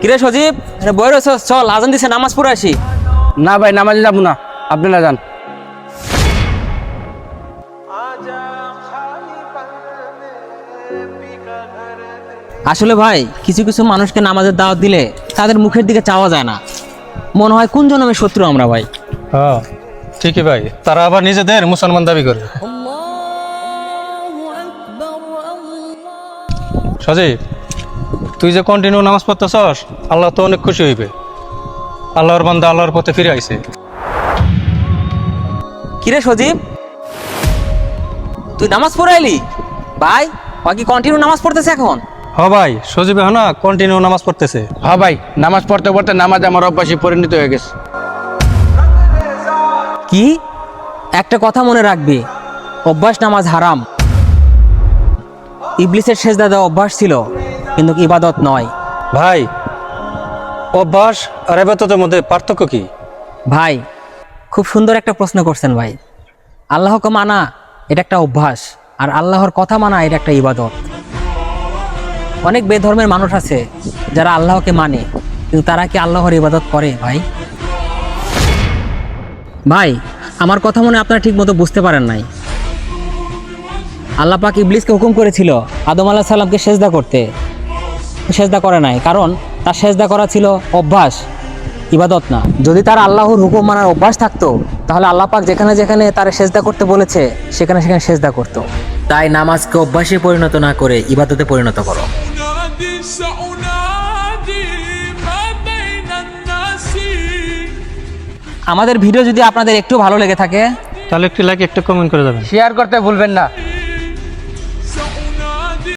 কিরে সজীব, বই রয়েছ, চল আজান দিছে, নামাজ পড়ে আসি। না ভাই, নামাজে যাবো না, আপনারা যান। আসলে ভাই, কিছু কিছু মানুষকে নামাজের দাওয়াত দিলে তাদের মুখের দিকে চাওয়া যায় না, মনে হয় কোন জন্মের শত্রু আমরা ভাই। হ্যাঁ ঠিকই ভাই, তারা আবার নিজেদের মুসলমান দাবি করে। সজীব, তুই যে কন্টিনিউ নামাজ পড়তেছস, আল্লাহ তো অনেক খুশি হইবে। আল্লাহর বান্দা আল্লাহর পথে ফিরে আইছে। কিরে সজীব, তুই নামাজ পড়ে এলি? ভাই বাকি কন্টিনিউ নামাজ পড়তেছে এখন? হ ভাই, সজীব না কন্টিনিউ নামাজ পড়তেছে। হ্যাঁ ভাই, নামাজ পড়তে পড়তে নামাজ আমার অভ্যাসে পরিণত হয়ে গেছে। কি একটা কথা মনে রাখবি, অভ্যাস নামাজ হারাম। ইবলিসের সেজদা দেওয়া অভ্যাস ছিল, কিন্তু ইবাদত নয়। ভাই, অভ্যাস আর ইবাদতের মধ্যে পার্থক্য কি? ভাই খুব সুন্দর একটা প্রশ্ন করছেন ভাই। আল্লাহকে মানা এটা একটা অভ্যাস, আর আল্লাহর কথা মানা এটা একটা ইবাদত। অনেক বেধর্মের মানুষ আছে যারা আল্লাহকে মানে, কিন্তু তারা কি আল্লাহর ইবাদত করে ভাই? ভাই আমার কথা মনে আপনারা ঠিক মতো বুঝতে পারেন নাই। আল্লাহ পাক ইবলিসকে হুকুম করেছিল আদম আলাইহিস সালামকে সেজদা করতে, সেজদা করে নাই, কারণ তার সেজদা করা ছিল অভ্যাস, ইবাদত না। যদি তার আল্লাহর হুকুম মানার অভ্যাস থাকতো, তাহলে আল্লাহ পাক যেখানে যেখানে তার সেজদা করতে বলেছে সেখানে সেখানে সেজদা করতো। তাই নামাজকে অভ্যাসে পরিণত না করে ইবাদতে পরিণত করো। আমাদের ভিডিও যদি আপনাদের একটু ভালো লেগে থাকে, তাহলে একটু লাইক, একটা কমেন্ট করে যাবেন। শেয়ার করতে ভুলবেন না।